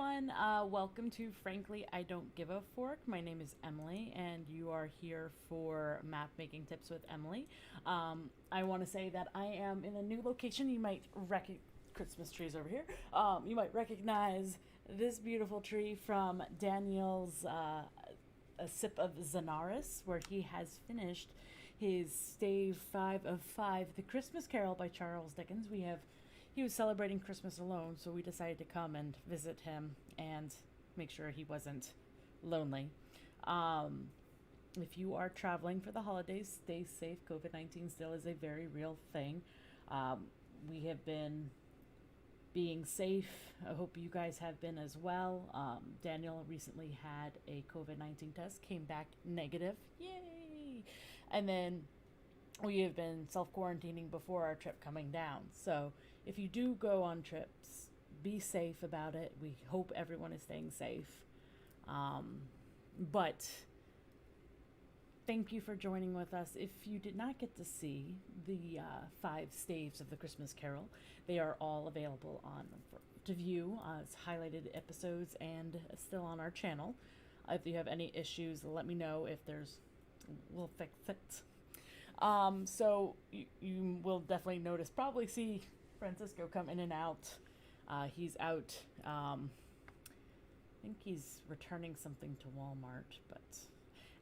everyone. Welcome to Frankly, I Don't Give a Fork. My name is Emily, and you are here for map making tips with Emily. I want to say that I am in a new location. You might recognize Christmas trees over here. You might recognize this beautiful tree from Daniel's A Sip of Zenaris, where he has finished his Stave 5 of 5, The Christmas Carol by Charles Dickens. He was celebrating Christmas alone, so we decided to come and visit him and make sure he wasn't lonely. If you are traveling for the holidays, stay safe. COVID-19 still is a very real thing. We have been being safe. I hope you guys have been as well. Daniel recently had a COVID-19 test, came back negative. Yay! And then we have been self-quarantining before our trip coming down. So if you do go on trips, be safe about it. We hope everyone is staying safe. But thank you for joining with us. If you did not get to see the 5 staves of the Christmas Carol, they are all available to view as highlighted episodes and still on our channel. If you have any issues, let me know. We'll fix it. So you will definitely probably see Francisco come in and out. He's out. I think he's returning something to Walmart, but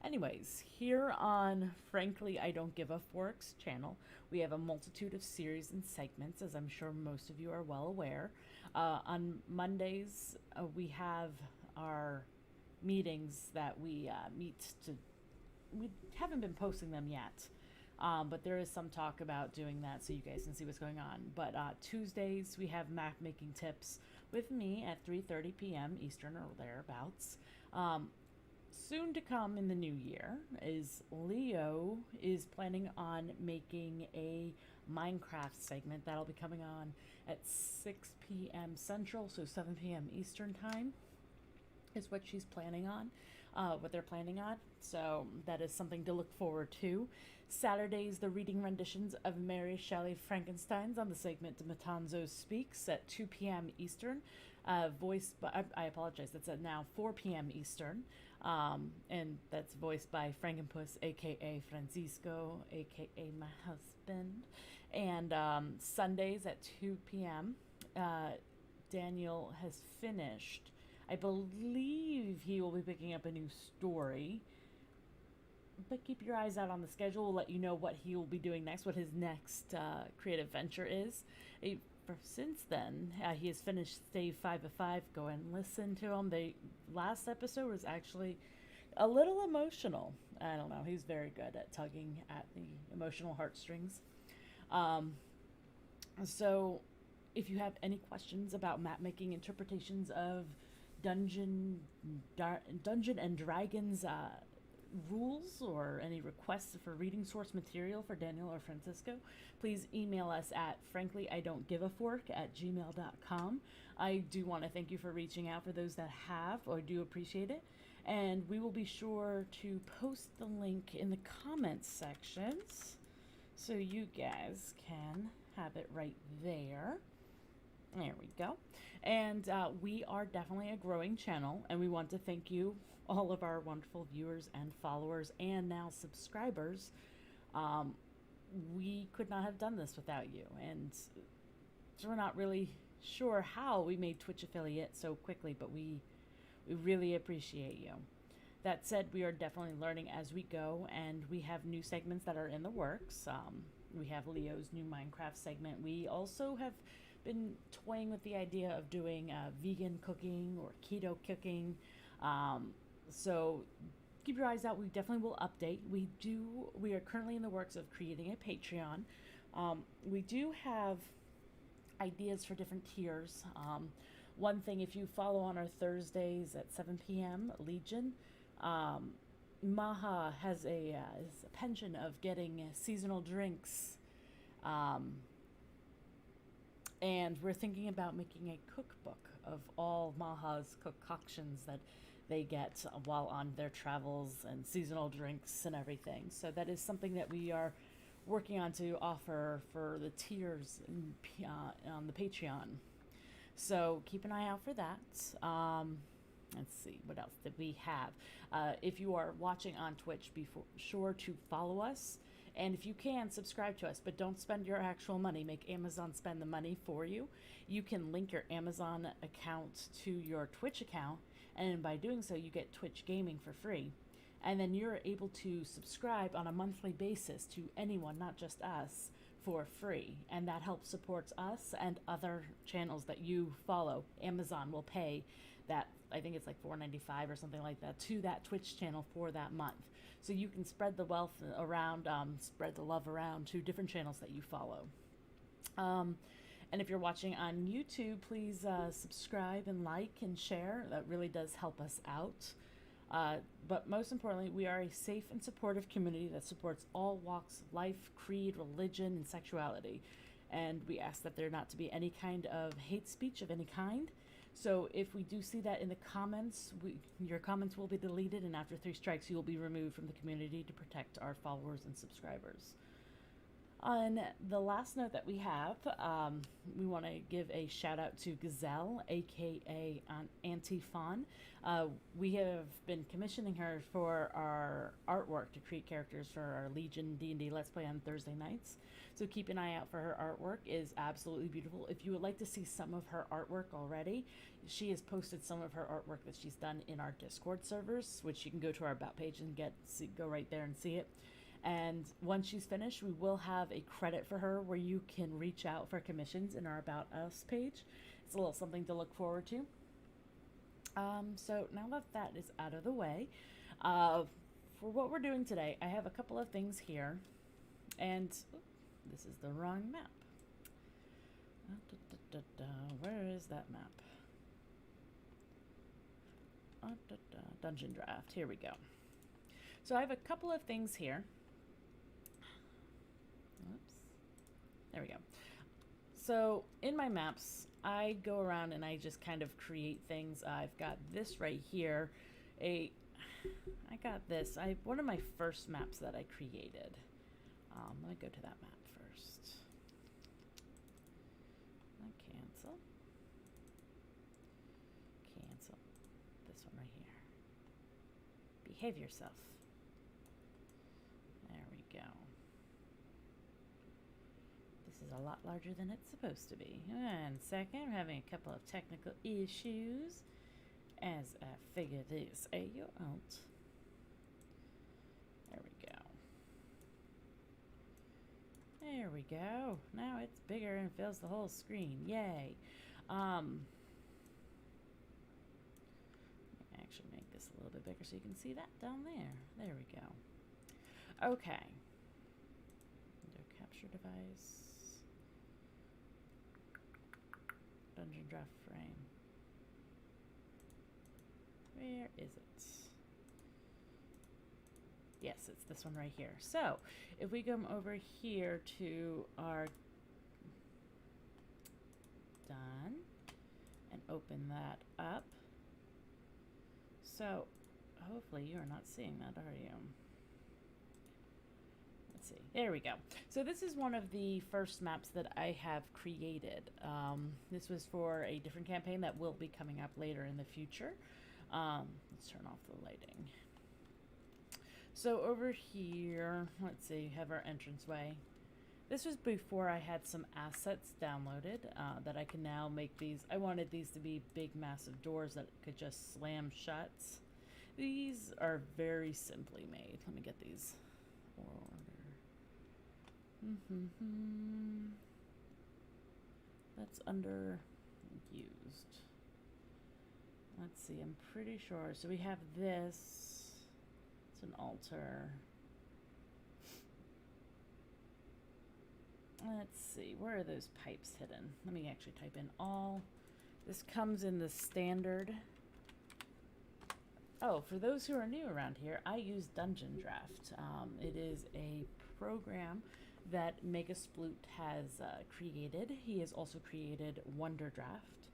anyways, here on Frankly I Don't Give a Fork's channel, we have a multitude of series and segments, as I'm sure most of you are well aware. On Mondays, we have our meetings that we we haven't been posting them yet. But there is some talk about doing that so you guys can see what's going on. But Tuesdays, we have map making tips with me at 3:30 p.m. Eastern or thereabouts. Soon to come in the new year is Leo is planning on making a Minecraft segment that'll be coming on at 6 p.m. Central, so 7 p.m. Eastern time is what she's planning on. What they're planning on. So that is something to look forward to. Saturdays, the reading renditions of Mary Shelley Frankenstein's on the segment Matanzo Speaks at 2 p.m. Eastern. Voiced by, I apologize, that's at now 4 p.m. Eastern. And that's voiced by Frankenpuss, aka Francisco, aka my husband. And Sundays at 2 p.m., Daniel has finished. I believe he will be picking up a new story, but keep your eyes out on the schedule. We'll let you know what he will be doing next, what his next creative venture is. Since then, he has finished Stave 5 of 5. Go and listen to him. The last episode was actually a little emotional. I don't know. He's very good at tugging at the emotional heartstrings. So if you have any questions about map making interpretations of Dungeon and Dragons rules or any requests for reading source material for Daniel or Francisco, please email us at franklyidon'tgiveafork@gmail.com. I do want to thank you for reaching out for those that have, or do appreciate it. And we will be sure to post the link in the comments sections so you guys can have it right there. There we go. And we are definitely a growing channel, and we want to thank you, all of our wonderful viewers and followers and now subscribers. We could not have done this without you, and so we're not really sure how we made Twitch affiliate so quickly, but we really appreciate you. That said, we are definitely learning as we go, and we have new segments that are in the works. We have Leo's new Minecraft segment. We also have been toying with the idea of doing vegan cooking or keto cooking. So keep your eyes out. We definitely will update. We are currently in the works of creating a Patreon. We do have ideas for different tiers. One thing, if you follow on our Thursdays at 7 p.m. Legion, Maha has a penchant of getting seasonal drinks. And we're thinking about making a cookbook of all Maha's concoctions that they get while on their travels, and seasonal drinks and everything. So that is something that we are working on to offer for the tiers on the Patreon. So keep an eye out for that. Let's see, what else did we have? If you are watching on Twitch, be sure to follow us. And if you can, subscribe to us, but don't spend your actual money. Make Amazon spend the money for you. You can link your Amazon account to your Twitch account, and by doing so, you get Twitch Gaming for free. And then you're able to subscribe on a monthly basis to anyone, not just us, for free. And that helps supports us and other channels that you follow. Amazon will pay that, I think it's like $4.95 or something like that, to that Twitch channel for that month. So you can spread the wealth around, spread the love around to different channels that you follow. And if you're watching on YouTube, please subscribe and like and share. That really does help us out. But most importantly, we are a safe and supportive community that supports all walks of life, creed, religion, and sexuality. And we ask that there not to be any kind of hate speech of any kind. So if we do see that in the comments, your comments will be deleted, and after 3 strikes, you will be removed from the community to protect our followers and subscribers. On the last note that we have, we want to give a shout out to Gazelle, aka Auntie Fawn. We have been commissioning her for our artwork to create characters for our Legion D&D Let's Play on Thursday nights. So keep an eye out for her artwork. It is absolutely beautiful. If you would like to see some of her artwork already, she has posted some of her artwork that she's done in our Discord servers, which you can go to our About page and go right there and see it. And once she's finished, we will have a credit for her where you can reach out for commissions in our About Us page. It's a little something to look forward to. So now that that is out of the way, for what we're doing today, I have a couple of things here. And this is the wrong map. Where is that map? Dungeondraft. Here we go. So I have a couple of things here. Oops. There we go. So in my maps, I go around and I just kind of create things. I've got this right here. One of my first maps that I created. Let me go to that map first. Cancel. Cancel. This one right here. Behave yourself. There we go. This is a lot larger than it's supposed to be. And second, we're having a couple of technical issues as I figure this out. There we go. There we go. Now it's bigger and fills the whole screen. Yay. Actually make this a little bit bigger so you can see that down there. There we go. Okay. Window capture device. Dungeondraft frame. Where is it? Yes, it's this one right here. So, if we come over here to our done and open that up. So, hopefully you are not seeing that, are you? Let's see. There we go. So this is one of the first maps that I have created. This was for a different campaign that will be coming up later in the future. Let's turn off the lighting. So over here, let's see, have our entranceway. This was before I had some assets downloaded that I can now make these. I wanted these to be big, massive doors that could just slam shut. These are very simply made. Let me get these. That's under used. Let's see, I'm pretty sure. So we have this. It's an altar. Let's see, where are those pipes hidden? Let me actually type in all. This comes in the standard. Oh, for those who are new around here, I use Dungeondraft. It is a program that Megasploot has created. He has also created Wonderdraft.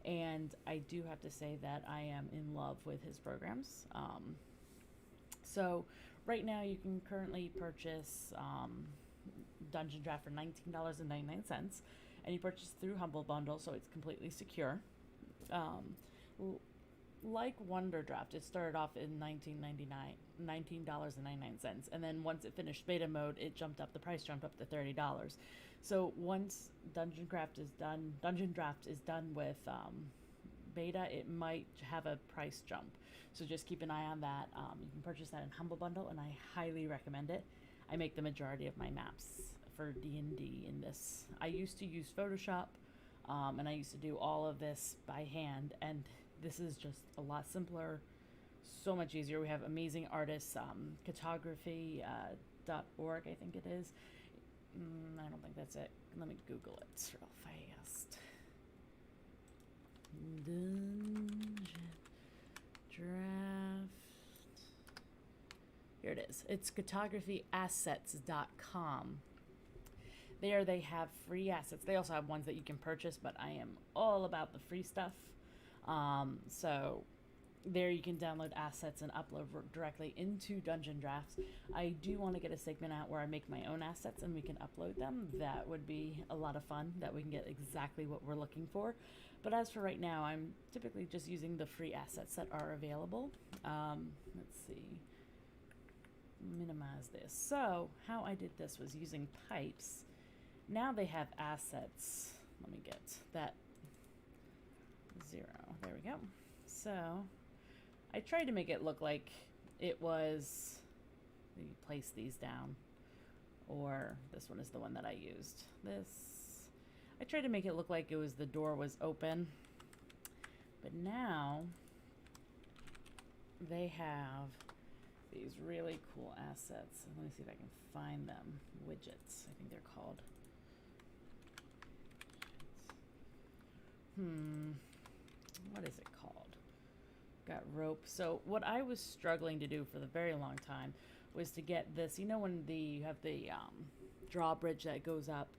And I do have to say that I am in love with his programs. So right now you can currently purchase Dungeondraft for $19.99. and you purchase through Humble Bundle, so it's completely secure. L- like Wonderdraft, it started off in $19.99, and then once it finished beta mode, the price jumped up to $30. So once Dungeondraft is done with beta, it might have a price jump. So just keep an eye on that. You can purchase that in Humble Bundle, and I highly recommend it. I make the majority of my maps for D&D in this. I used to use Photoshop, and I used to do all of this by hand, and this is just a lot simpler, so much easier. We have amazing artists, photography.org, I think it is. I don't think that's it. Let me Google it real fast. Dungeondraft. Here it is. It's photography.assets.com. There they have free assets. They also have ones that you can purchase, but I am all about the free stuff. So there you can download assets and upload directly into Dungeondraft. I do want to get a segment out where I make my own assets and we can upload them. That would be a lot of fun, that we can get exactly what we're looking for. But as for right now, I'm typically just using the free assets that are available. Let's see. Minimize this. So how I did this was using pipes. Now they have assets. Let me get that 0. There we go. So I tried to make it look like it was, you place these down, or this one is the one that I used. I tried to make it look like the door was open, but now they have these really cool assets. Let me see if I can find them. Widgets, I think they're called. What is it called? Got rope. So what I was struggling to do for the very long time was to get this, when you have the drawbridge that goes up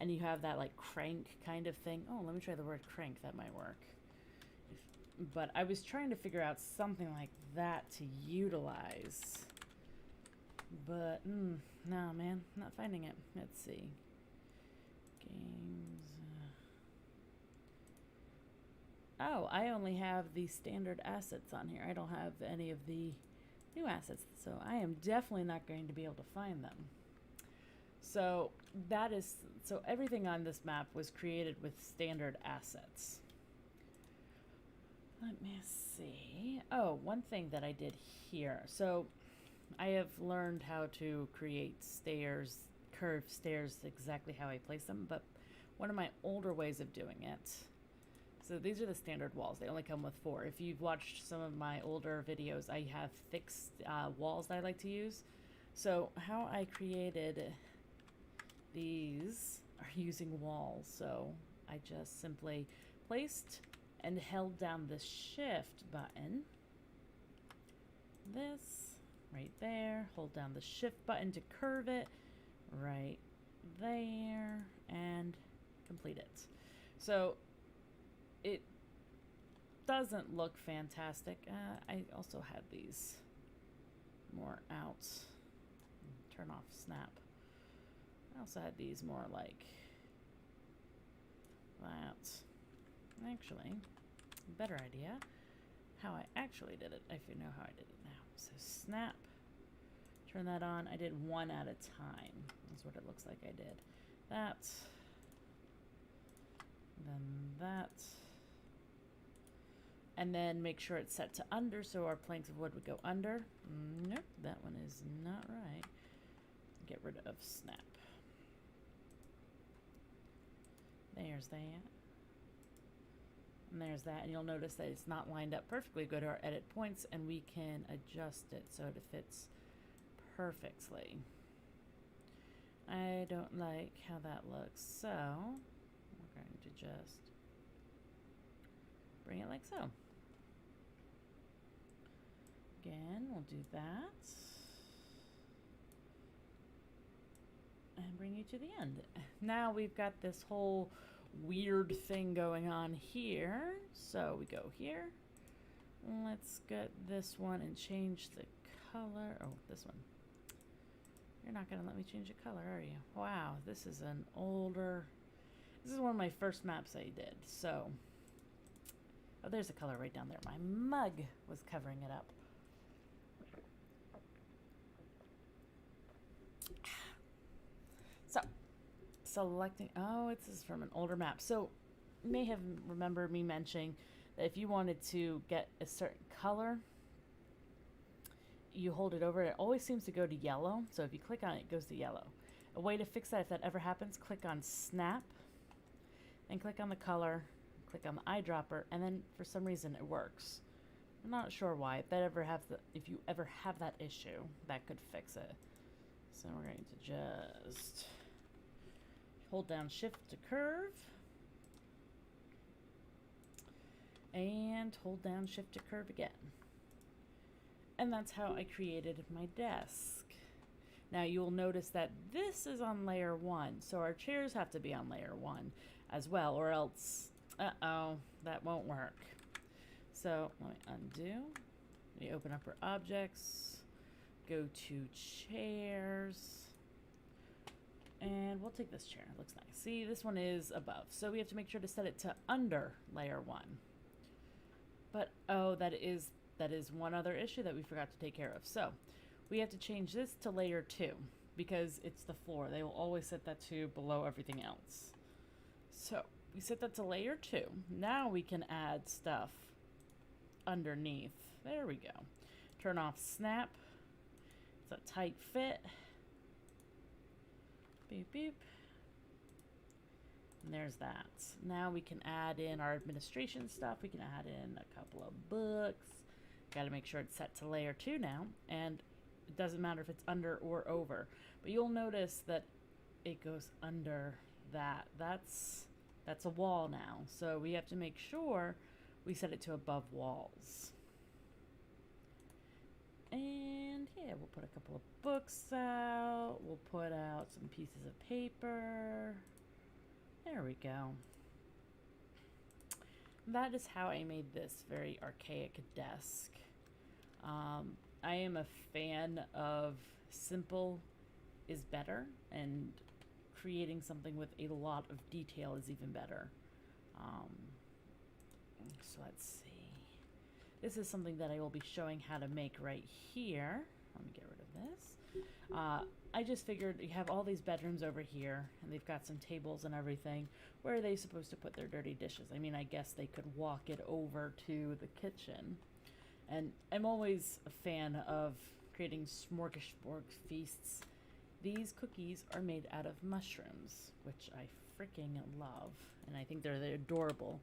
and you have that like crank kind of thing. Oh, let me try the word crank. That might work. But I was trying to figure out something like that to utilize. But, no, man, not finding it. Let's see. Games. Oh, I only have the standard assets on here. I don't have any of the new assets. So I am definitely not going to be able to find them. So everything on this map was created with standard assets. Let me see. Oh, one thing that I did here. So I have learned how to create stairs, curved stairs, exactly how I place them. But one of my older ways of doing it. So these are the standard walls. They only come with 4. If you've watched some of my older videos, I have fixed walls that I like to use. So how I created these are using walls. So I just simply placed and held down the shift button. This right there. Hold down the shift button to curve it right there and complete it. So it doesn't look fantastic. I also had these more out. Turn off snap. I also had these more like that. Actually, better idea. How I actually did it, if you know how I did it now. So snap. Turn that on. I did one at a time. That's what it looks like I did. That. Then that. And then make sure it's set to under so our planks of wood would go under. Nope, that one is not right. Get rid of snap. There's that. And there's that. And you'll notice that it's not lined up perfectly. Go to our edit points and we can adjust it so it fits perfectly. I don't like how that looks, so we're going to just bring it like so. Again, we'll do that. And bring you to the end. Now we've got this whole weird thing going on here. So we go here. Let's get this one and change the color. Oh, this one. You're not going to let me change the color, are you? Wow, this is an older... This is one of my first maps I did, so... Oh, there's a color right down there. My mug was covering it up. So, selecting... Oh, this is from an older map. So, you may have remembered me mentioning that if you wanted to get a certain color, you hold it over. It always seems to go to yellow. So, if you click on it, it goes to yellow. A way to fix that, if that ever happens, click on Snap, and click on the color, click on the eyedropper, and then for some reason it works. I'm not sure why. If you ever have that issue, that could fix it. So we're going to just hold down Shift to curve, and hold down Shift to curve again. And that's how I created my desk. Now you'll notice that this is on layer 1, so our chairs have to be on layer 1 as well, or else, that won't work. So let me undo. Let me open up our objects, go to chairs, and we'll take this chair. It looks nice. See, this one is above, so we have to make sure to set it to under layer 1. But oh, that is one other issue that we forgot to take care of. So we have to change this to layer 2 because it's the floor. They will always set that to below everything else. So we set that to layer 2. Now we can add stuff underneath. There we go. Turn off Snap. It's a tight fit. Beep, beep. And there's that. Now we can add in our administration stuff. We can add in a couple of books. Got to make sure it's set to layer 2 now. And it doesn't matter if it's under or over. But you'll notice that it goes under that. That's a wall now. So we have to make sure we set it to above walls. And yeah, we'll put a couple of books out. We'll put out some pieces of paper. There we go. That is how I made this very archaic desk. I am a fan of simple is better, and creating something with a lot of detail is even better. So let's see. This is something that I will be showing how to make right here. Let me get rid of this. I just figured you have all these bedrooms over here, and they've got some tables and everything. Where are they supposed to put their dirty dishes? I mean, I guess they could walk it over to the kitchen. And I'm always a fan of creating smorgasbord feasts. These cookies are made out of mushrooms, which I freaking love. And I think they're adorable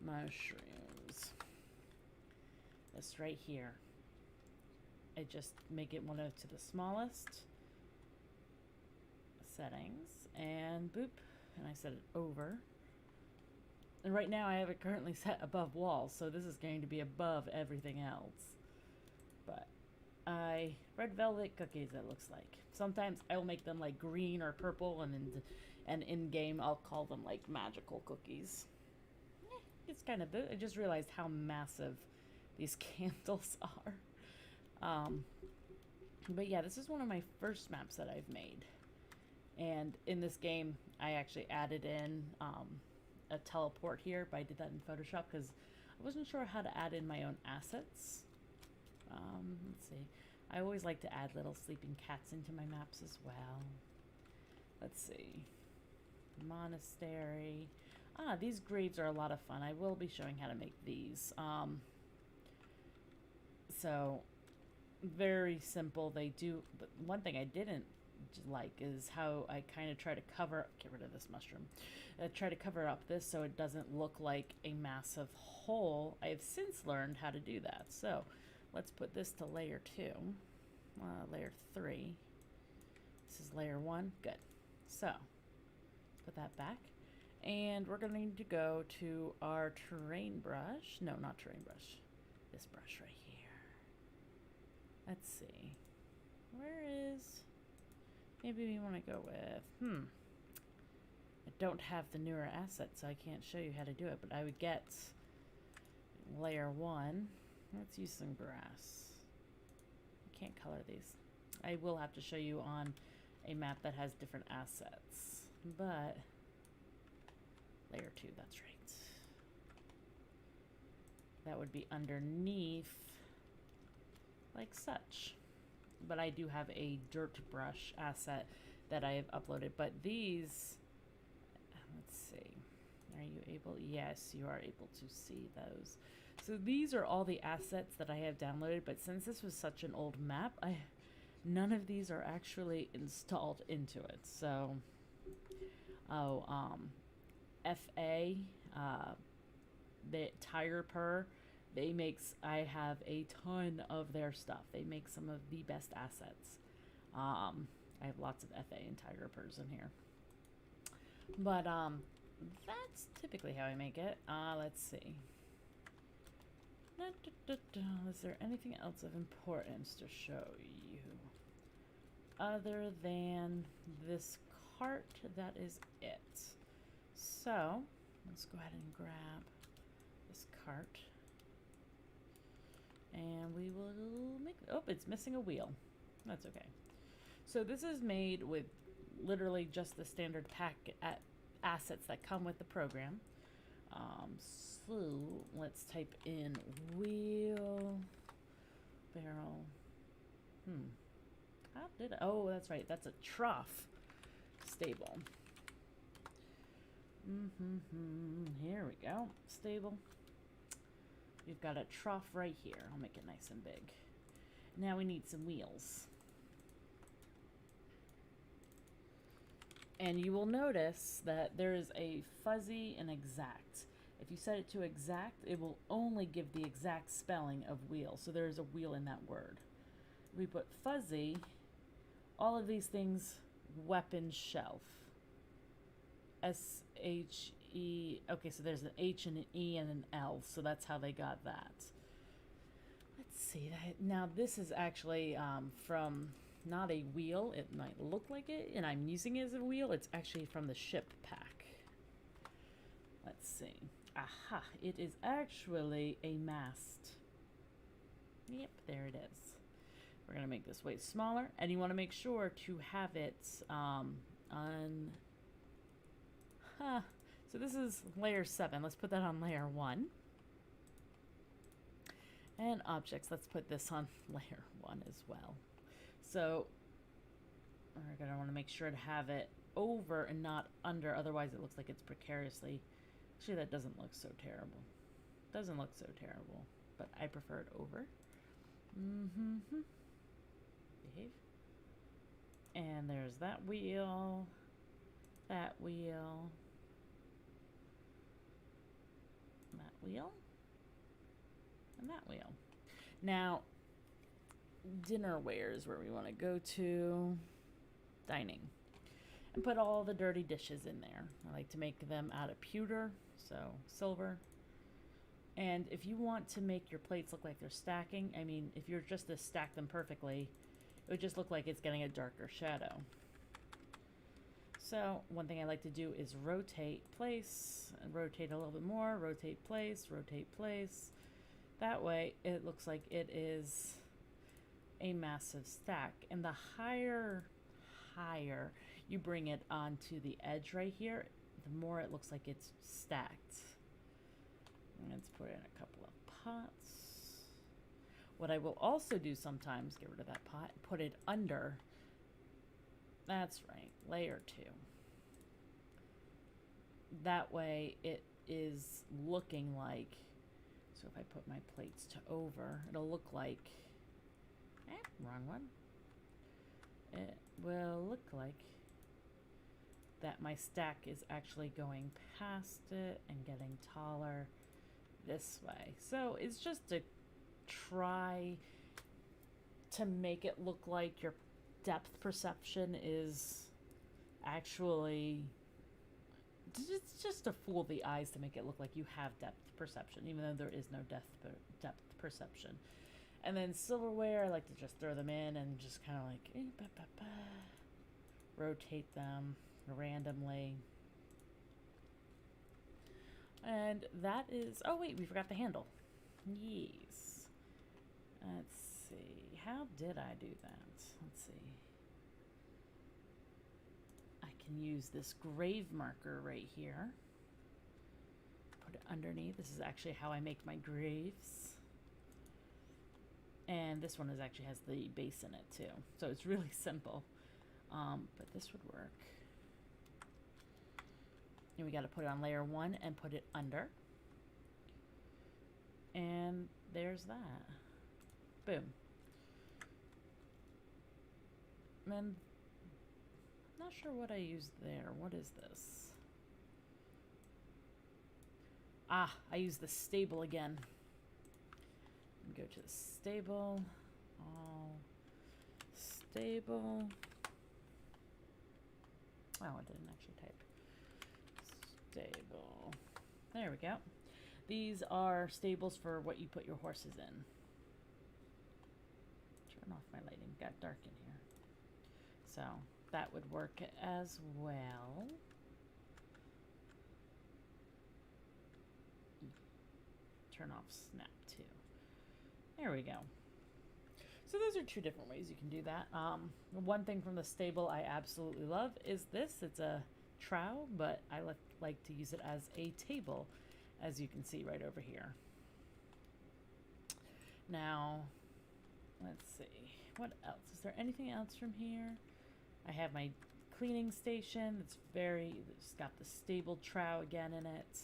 mushrooms. This right here. I just make it to the smallest settings, and boop, and I set it over. And right now I have it currently set above walls, so this is going to be above everything else. But red velvet cookies, it looks like. Sometimes I will make them like green or purple, and in game I'll call them like magical cookies. It's kind of, I just realized how massive these candles are. But yeah, this is one of my first maps that I've made. And in this game, I actually added in a teleport here, but I did that in Photoshop because I wasn't sure how to add in my own assets. Let's see. I always like to add little sleeping cats into my maps as well. Let's see. Monastery. These graves are a lot of fun. I will be showing how to make these. So, very simple. They do, but one thing I didn't like is how I kind of try to get rid of this mushroom. I try to cover up this so it doesn't look like a massive hole. I have since learned how to do that. So, let's put this to layer 2. Layer 3. This is layer 1. Good. So, put that back. And we're going to go to our terrain brush. No, not terrain brush. This brush right here. Let's see. Where is... Maybe we want to go with... I don't have the newer asset, so I can't show you how to do it. But I would get layer 1. Let's use some grass. I can't color these. I will have to show you on a map that has different assets. But... layer 2, that's right. That would be underneath, like such. But I do have a dirt brush asset that I have uploaded. But these, let's see, are you able? Yes, you are able to see those. So these are all the assets that I have downloaded. But since this was such an old map, none of these are actually installed into it. So, FA, the Tiger Purr, I have a ton of their stuff. They make some of the best assets. I have lots of FA and Tiger Purrs in here. But, that's typically how I make it. Let's see. Is there anything else of importance to show you? Other than this cart, that is it. So, let's go ahead and grab this cart. And we will make, oh, it's missing a wheel. That's okay. So this is made with literally just the standard pack assets that come with the program. So let's type in wheel, barrel. How did I, oh, that's right. That's a trough stable. Here we go. Stable. We've got a trough right here. I'll make it nice and big. Now we need some wheels. And you will notice that there is a fuzzy and exact. If you set it to exact, it will only give the exact spelling of wheel. So there is a wheel in that word. We put fuzzy, all of these things, weapon shelf. S-H-E, okay, so there's an H and an E and an L, so that's how they got that. Let's see, now this is actually from not a wheel, it might look like it, and I'm using it as a wheel, it's actually from the ship pack. Let's see, aha, it is actually a mast. Yep, there it is. We're gonna make this way smaller, and you wanna make sure to have it so this is layer 7. Let's put that on layer 1. And objects, let's put this on layer 1 as well. So we're going to want to make sure to have it over and not under, otherwise it looks like it's precariously. Actually, that doesn't look so terrible. Doesn't look so terrible, but I prefer it over. Behave. And there's that wheel, that wheel. That wheel and that wheel. Now, dinnerware is where we want to go to. Dining. And put all the dirty dishes in there. I like to make them out of pewter, so silver. And if you want to make your plates look like they're stacking, I mean, if you're just to stack them perfectly, it would just look like it's getting a darker shadow. So one thing I like to do is rotate place, and rotate a little bit more, rotate place, rotate place. That way it looks like it is a massive stack. And the higher you bring it onto the edge right here, the more it looks like it's stacked. Let's put in a couple of pots. What I will also do sometimes, get rid of that pot, put it under. That's right, layer 2. That way it is looking like, so if I put my plates to over, it'll look like, wrong one. It will look like that my stack is actually going past it and getting taller this way. So it's just to try to make it look like your depth perception is actually, it's just to fool the eyes to make it look like you have depth perception, even though there is no depth perception. And then silverware, I like to just throw them in and just kind of like rotate them randomly. And that is, oh wait, we forgot the handle. Yes. Let's see, how did I do that? Let's see. I can use this grave marker right here. underneath. This is actually how I make my graves. And this one actually has the base in it too. So it's really simple. But this would work. And we got to put it on layer 1 and put it under. And there's that. Boom. And I'm not sure what I used there. What is this? Ah, I used the stable again. Go to the stable. All stable. Oh, I didn't actually type. Stable. There we go. These are stables for what you put your horses in. Turn off my lighting. Got dark in here. So that would work as well. Turn off snap too. There we go. So those are 2 different ways you can do that. One thing from the stable I absolutely love is this. It's a trowel, but I like to use it as a table, as you can see right over here. Now, let's see. What else? Is there anything else from here? I have my cleaning station. It's got the stable trowel again in it.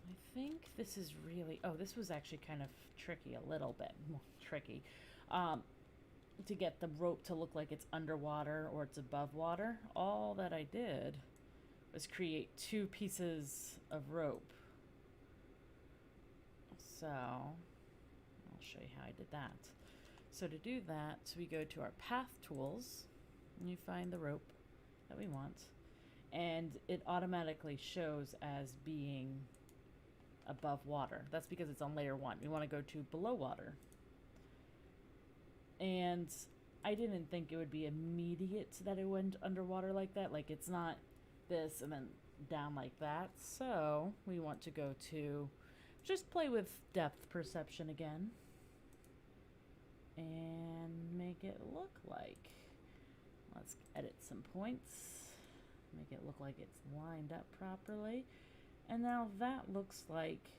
I think this is really, this was actually kind of tricky, a little bit more tricky, to get the rope to look like it's underwater or it's above water. All that I did was create 2 pieces of rope. So I'll show you how I did that. So to do that, we go to our path tools and you find the rope that we want, and it automatically shows as being above water. That's because it's on layer 1. We want to go to below water. And I didn't think it would be immediate that it went underwater like that. Like, it's not this and then down like that. So we want to go to just play with depth perception again and make it look like, let's edit some points, make it look like it's lined up properly. And now that looks like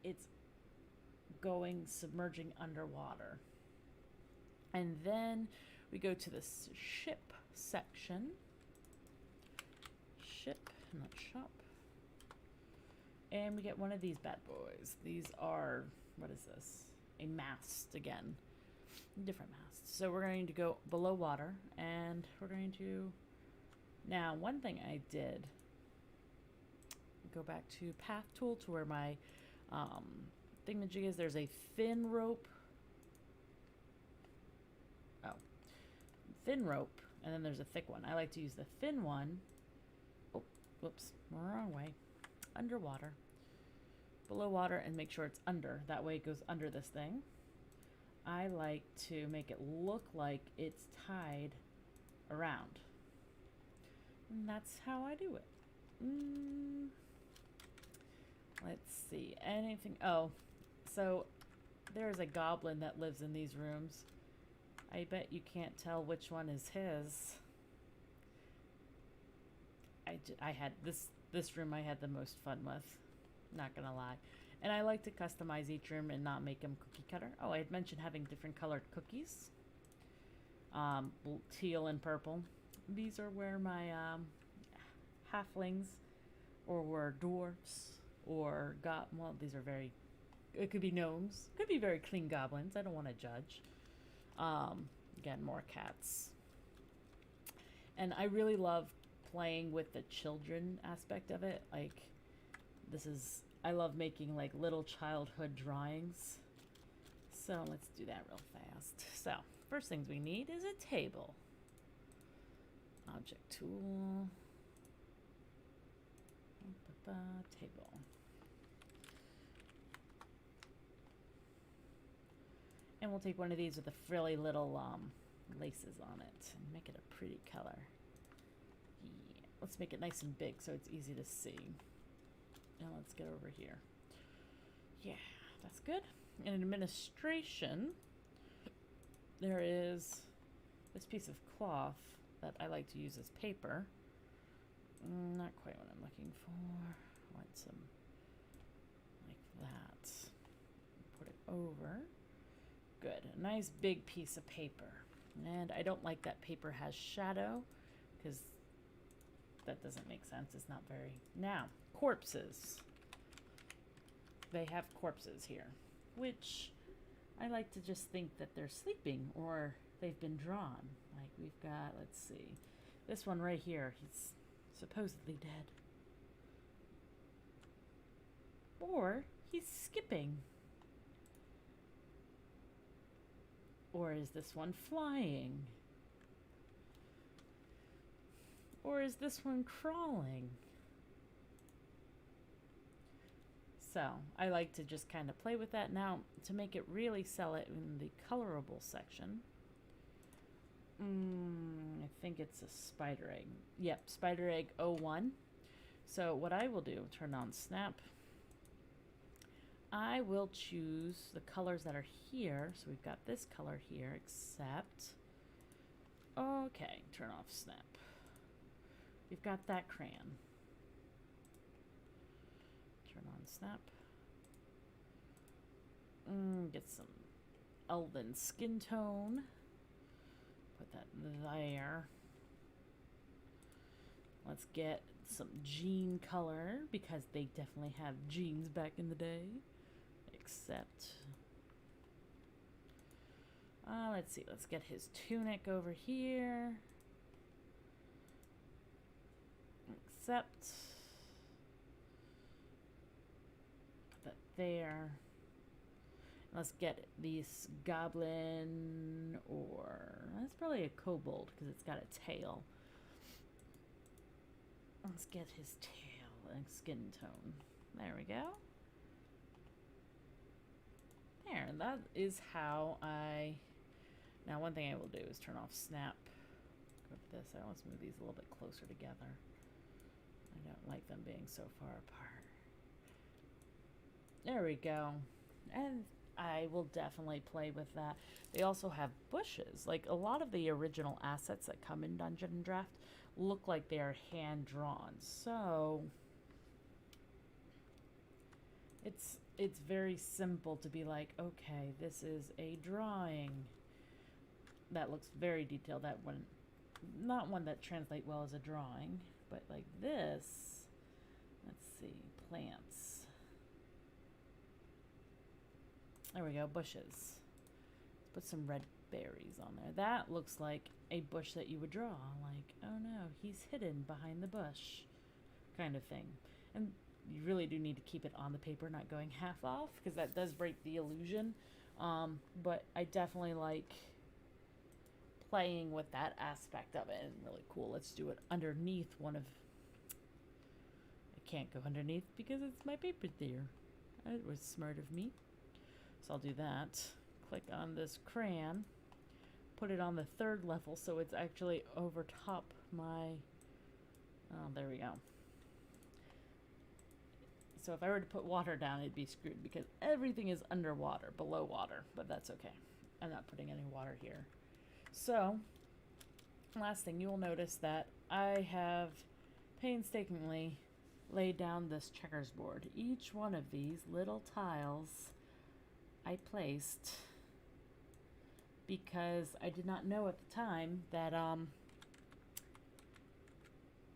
it's submerging underwater. And then we go to this ship section. Ship, not shop. And we get one of these bad boys. These are, what is this? A mast again. Different masts. So we're going to go below water and we're going to, now one thing I did, go back to path tool to where my thingamajig is. There's a thin rope. Thin rope, and then there's a thick one. I like to use the thin one. Oh, whoops, wrong way. Underwater, below water, and make sure it's under. That way it goes under this thing. I like to make it look like it's tied around. And that's how I do it. Let's see, anything, so there's a goblin that lives in these rooms. I bet you can't tell which one is his. I had this room I had the most fun with, not gonna lie. And I like to customize each room and not make them cookie cutter. Oh, I had mentioned having different colored cookies. Teal and purple. These are where my halflings, or were dwarfs, or well, these are very, it could be gnomes, could be very clean goblins. I don't want to judge. Again, more cats. And I really love playing with the children aspect of it. Like, I love making like little childhood drawings. So let's do that real fast. So first things we need is a table. Object tool. Table. And we'll take one of these with the frilly little laces on it and make it a pretty color. Yeah. Let's make it nice and big so it's easy to see. Now let's get over here. Yeah, that's good. In administration, there is this piece of cloth that I like to use as paper. Not quite what I'm looking for. I want some like that. Put it over. Good. A nice big piece of paper. And I don't like that paper has shadow because that doesn't make sense. It's not very... Now, corpses. They have corpses here, which I like to just think that they're sleeping or they've been drawn. Like we've got, let's see, this one right here, he's supposedly dead. Or he's skipping. Or is this one flying? Or is this one crawling? So I like to just kind of play with that. Now, to make it really sell it in the colorable section, I think it's a spider egg. Yep, spider egg 01. So what I will do, turn on snap. I will choose the colors that are here. So we've got this color here, except, okay, turn off snap. We've got that crayon. Turn on snap. Get some elven skin tone. Put that there. Let's get some jean color because they definitely have jeans back in the day. Except, let's see. Let's get his tunic over here. Except. That there. Let's get this goblin, or that's probably a kobold because it's got a tail. Let's get his tail and skin tone. There we go. There, that is how I... Now one thing I will do is turn off snap. Go to this. I want to move these a little bit closer together. I don't like them being so far apart. There we go. And I will definitely play with that. They also have bushes. Like a lot of the original assets that come in Dungeondraft look like they are hand drawn. So it's very simple to be like, okay, this is a drawing that looks very detailed. That one, not one that translate well as a drawing, but like this. Let's see, plants. There we go, bushes. Let's put some red berries on there. That looks like a bush that you would draw. Like, oh no, he's hidden behind the bush, kind of thing. And you really do need to keep it on the paper, not going half off, because that does break the illusion. But I definitely like playing with that aspect of it. And really cool. Let's do it underneath one of... I can't go underneath because it's my paper there. That was smart of me. So I'll do that. Click on this crayon. Put it on the 3rd level so it's actually over top my... Oh, there we go. So if I were to put water down, it'd be screwed because everything is underwater, below water, but that's okay. I'm not putting any water here. So, last thing, you will notice that I have painstakingly laid down this checkers board. Each one of these little tiles I placed because I did not know at the time that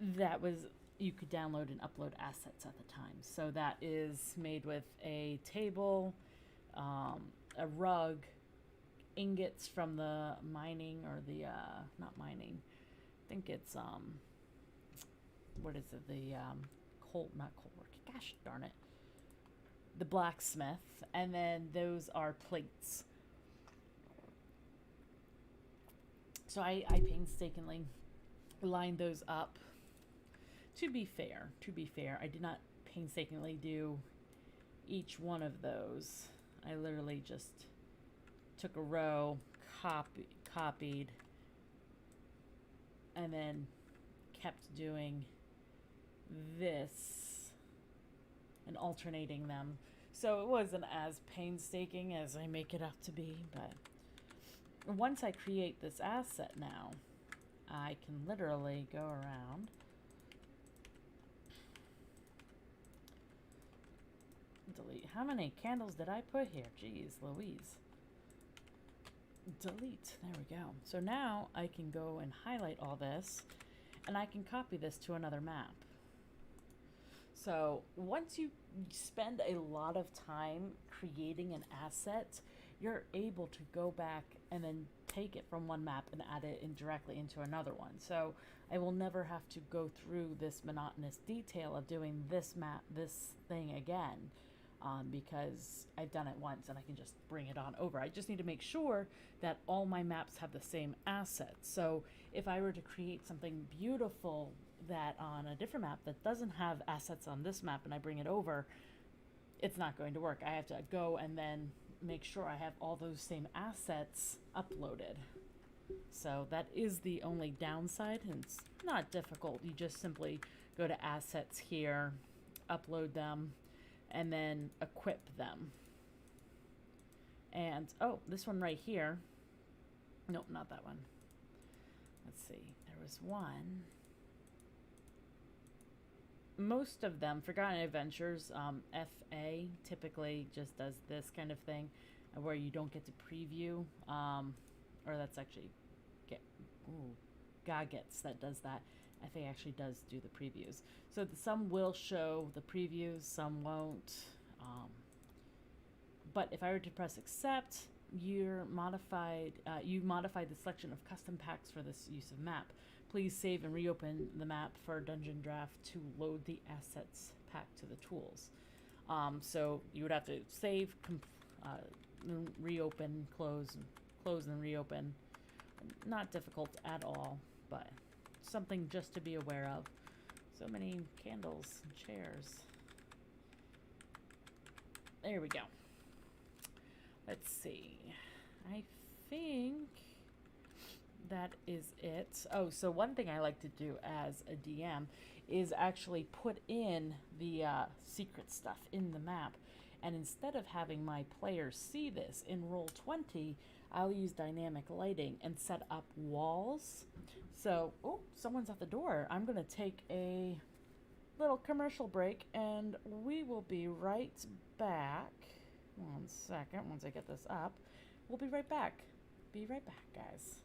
that was... you could download and upload assets at the time. So that is made with a table, a rug, ingots from the mining, or the, not mining, I think it's, what is it, the, not coal work, gosh darn it, the blacksmith, and then those are plates. So I painstakingly lined those up. To be fair, I did not painstakingly do each one of those. I literally just took a row, copied, and then kept doing this and alternating them. So it wasn't as painstaking as I make it out to be, but once I create this asset now, I can literally go around delete. How many candles did I put here? Jeez Louise. Delete. There we go. So now I can go and highlight all this, and I can copy this to another map. So once you spend a lot of time creating an asset, you're able to go back and then take it from one map and add it in directly into another one. So I will never have to go through this monotonous detail of doing this thing again, because I've done it once and I can just bring it on over. I just need to make sure that all my maps have the same assets. So if I were to create something beautiful that on a different map that doesn't have assets on this map and I bring it over, it's not going to work. I have to go and then make sure I have all those same assets uploaded. So that is the only downside, and it's not difficult. You just simply go to assets here, upload them, and then equip them. And oh, this one right here. Nope, not that one. Let's see. There was one. Most of them, Forgotten Adventures, FA typically just does this kind of thing, where you don't get to preview, or that's actually Gaget's that does that. FA actually does do the previews. So some will show the previews, some won't. But if I were to press accept, you modify the selection of custom packs for this use of map. Please save and reopen the map for Dungeondraft to load the assets pack to the tools. So you would have to save, reopen, close, and reopen. Not difficult at all, but something just to be aware of. So many candles and chairs. There we go. Let's see. I think that is it. Oh, so one thing I like to do as a DM is actually put in the secret stuff in the map. And instead of having my players see this in Roll20, I'll use dynamic lighting and set up walls. So, oh, someone's at the door. I'm going to take a little commercial break, and we will be right back. 1 second, once I get this up. We'll be right back. Be right back, guys.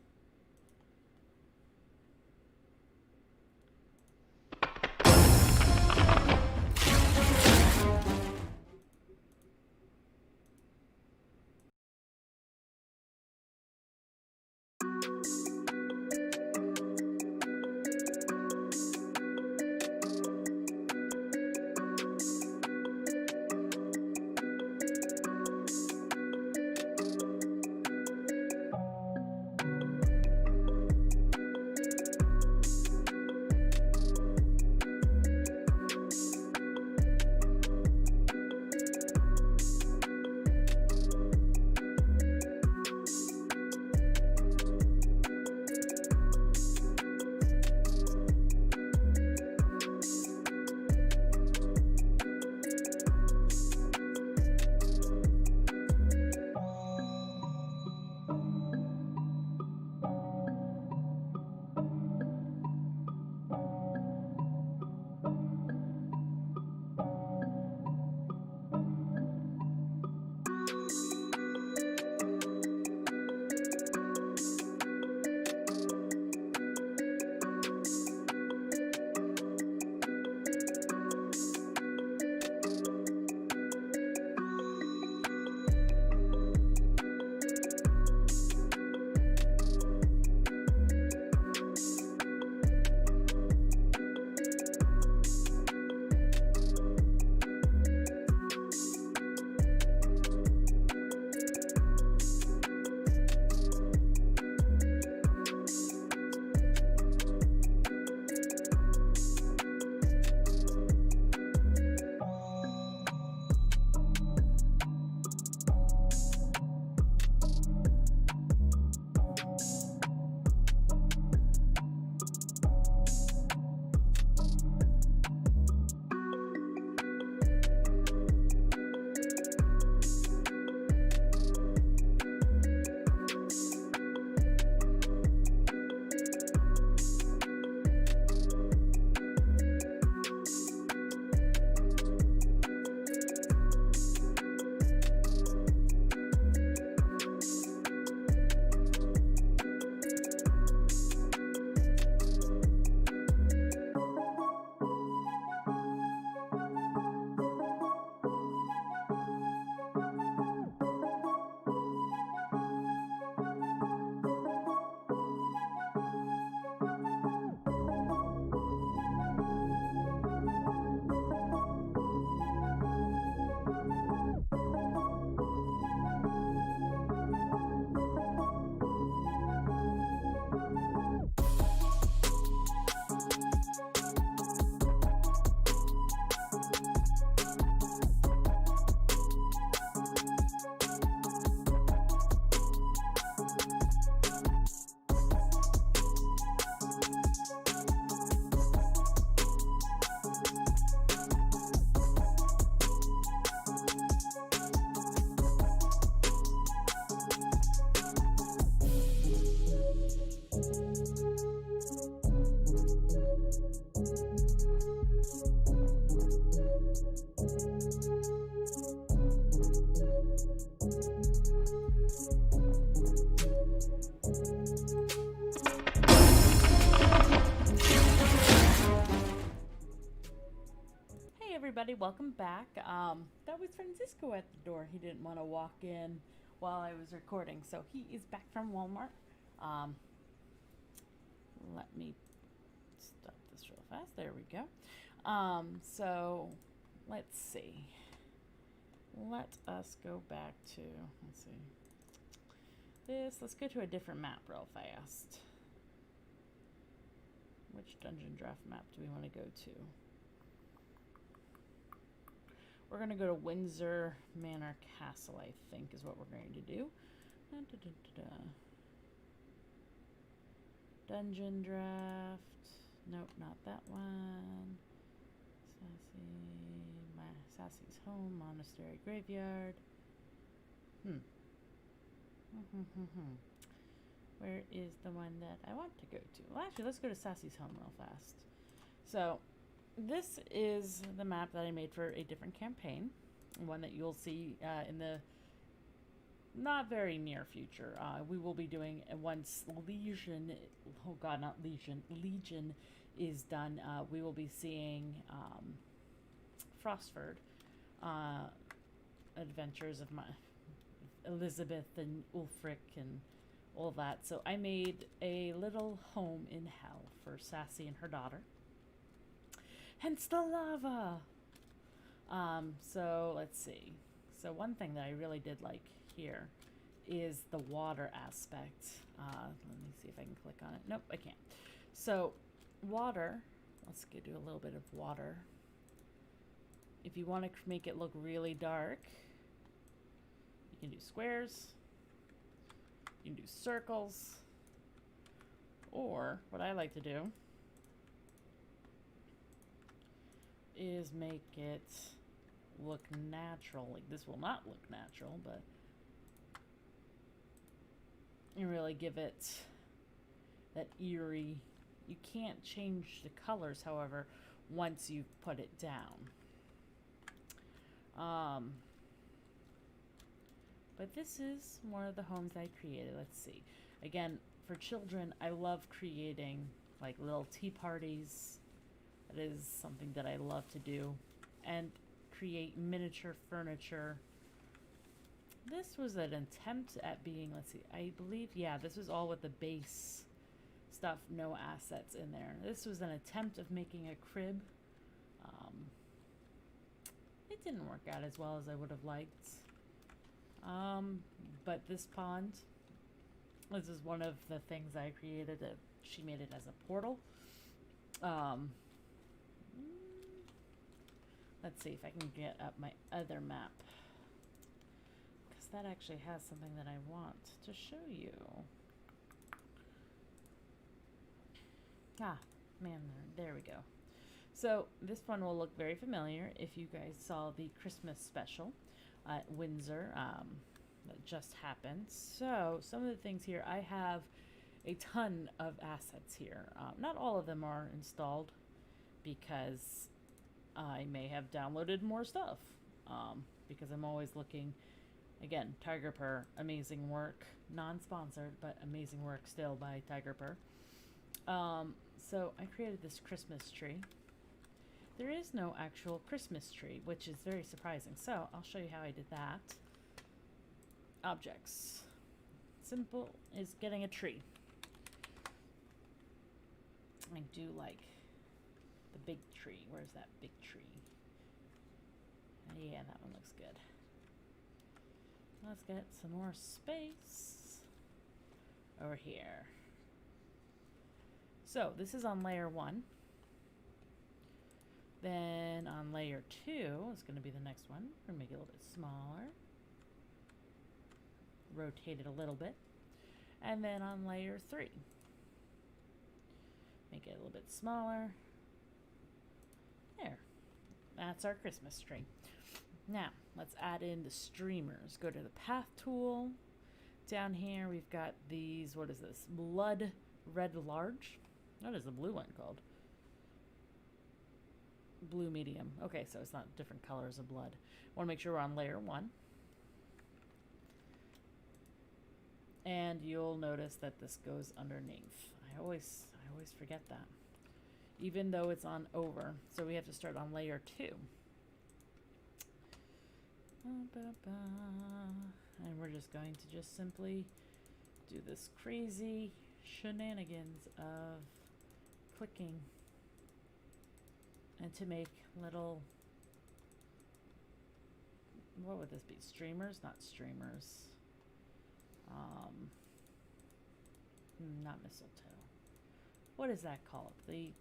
everybody. Welcome back. That was Francisco at the door. He didn't want to walk in while I was recording, so he is back from Walmart. Let me stop this real fast. There we go. So let's see. Let us go back to, let's see, this. Let's go to a different map real fast. Which Dungeondraft map do we want to go to? We're going to go to Windsor Manor Castle, I think, is what we're going to do. Dungeondraft. Nope, not that one. Sassy's home, Monastery Graveyard. Where is the one that I want to go to? Well, actually, let's go to Sassy's home real fast. So, this is the map that I made for a different campaign, one that you'll see in the not very near future. We will be doing once Legion, oh god, not Legion, Legion is done. We will be seeing Frostford, adventures of my Elizabeth and Ulfric and all that. So I made a little home in hell for Sassy and her daughter. Hence the lava. So let's see. So one thing that I really did like here is the water aspect. Let me see if I can click on it. Nope, I can't. So water, let's do a little bit of water. If you want to make it look really dark, you can do squares, you can do circles, or what I like to do is make it look natural. Like this will not look natural, but you really give it that eerie. You can't change the colors, however, once you've put it down. But this is one of the homes I created. Let's see. Again, for children, I love creating like little tea parties. That is something that I love to do. And create miniature furniture. This was an attempt at being, let's see, I believe, yeah, this was all with the base stuff, no assets in there. This was an attempt of making a crib. It didn't work out as well as I would have liked. But this pond, this is one of the things I created. She made it as a portal. Let's see if I can get up my other map, because that actually has something that I want to show you. Ah, man, there we go. So this one will look very familiar if you guys saw the Christmas special at Windsor that just happened. So some of the things here, I have a ton of assets here. Not all of them are installed because I may have downloaded more stuff, because I'm always looking. Again, Tiger Purr, amazing work, non-sponsored, but amazing work still by Tiger Purr. So I created this Christmas tree. There is no actual Christmas tree, which is very surprising. So I'll show you how I did that. Objects. Simple is getting a tree. I do like the big tree. Where's that big tree? Yeah, that one looks good. Let's get some more space over here. So this is on layer 1. Then on layer 2 is going to be the next one. We're going to make it a little bit smaller. Rotate it a little bit. And then on layer 3, make it a little bit smaller. There. That's our Christmas tree. Now, let's add in the streamers. Go to the path tool. Down here, we've got these, what is this? Blood Red Large. What is the blue one called? Blue medium. Okay, so it's not different colors of blood. Want to make sure we're on layer 1. And you'll notice that this goes underneath. I always forget that. Even though it's on over. So we have to start on layer 2. And we're just going to just simply do this crazy shenanigans of clicking and to make little, what would this be? Streamers? Not streamers. Not mistletoe. What is that called? The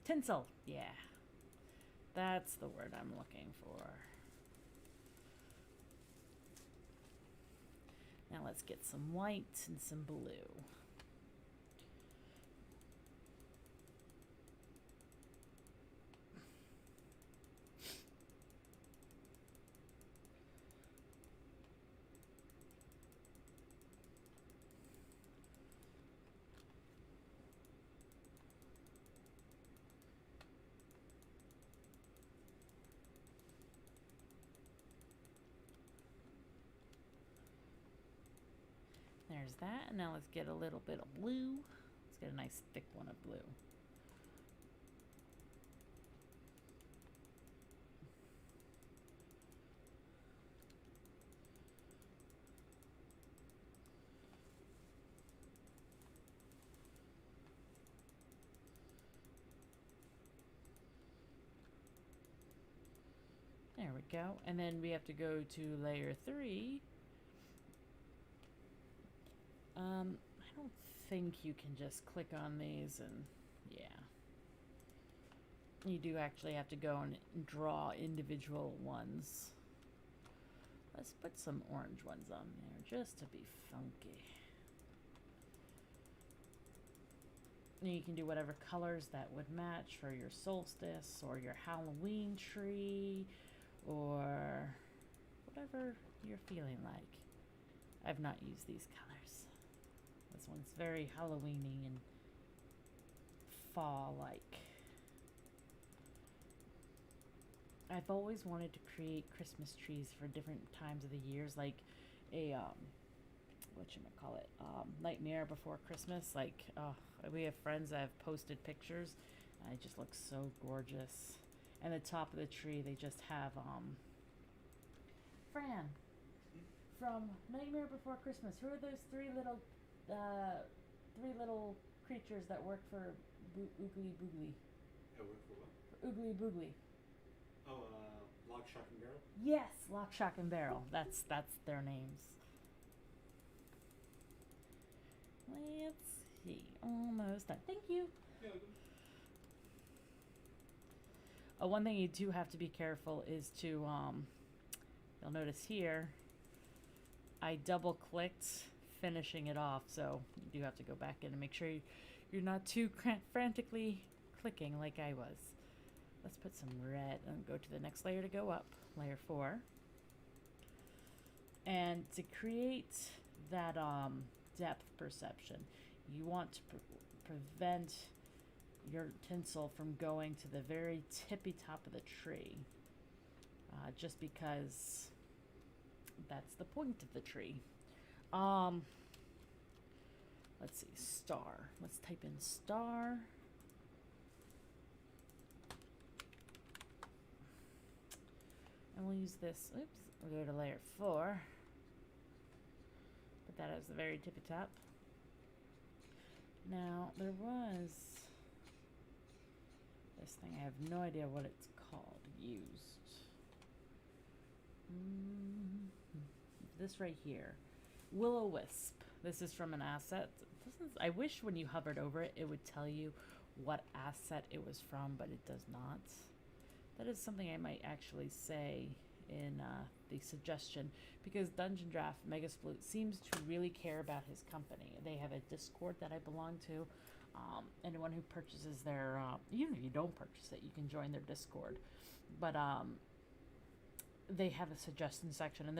tinsel. Yeah. That's the word I'm looking for. Now let's get some white and some blue. There's that, and now let's get a little bit of blue. Let's get a nice thick one of blue. There we go, and then we have to go to layer 3. I don't think you can just click on these and, yeah. You do actually have to go and draw individual ones. Let's put some orange ones on there just to be funky. And you can do whatever colors that would match for your solstice or your Halloween tree or whatever you're feeling like. I've not used these colors. This one's very Halloweeny and fall-like. I've always wanted to create Christmas trees for different times of the years, like a whatchamacallit, Nightmare Before Christmas. Like, we have friends that have posted pictures, and it just looks so gorgeous. And the top of the tree, they just have Fran from Nightmare Before Christmas. Who are those three little creatures that work for Oogly Boogly? That work for what? For Oogly Boogly. Oh, Lock, Shock, and Barrel? Yes, Lock, Shock, and Barrel. That's their names. Let's see. Almost done. Thank you. Yeah. One thing you do have to be careful is to, you'll notice here, I double clicked finishing it off, so you do have to go back in and make sure you're not too frantically clicking like I was. Let's put some red and go to the next layer to go up, layer 4. And to create that depth perception, you want to prevent your tinsel from going to the very tippy top of the tree, just because that's the point of the tree. Let's see, star. Let's type in star. And we'll use this, oops, we'll go to layer 4. Put that as the very tippy top. Now, there was this thing, I have no idea what it's called, used. This right here, Will-O-Wisp. This is from an asset. I wish when you hovered over it, it would tell you what asset it was from, but it does not. That is something I might actually say in the suggestion, because Dungeondraft Megasploot seems to really care about his company. They have a Discord that I belong to. Anyone who purchases their, even if you don't purchase it, you can join their Discord. But they have a suggestion section, and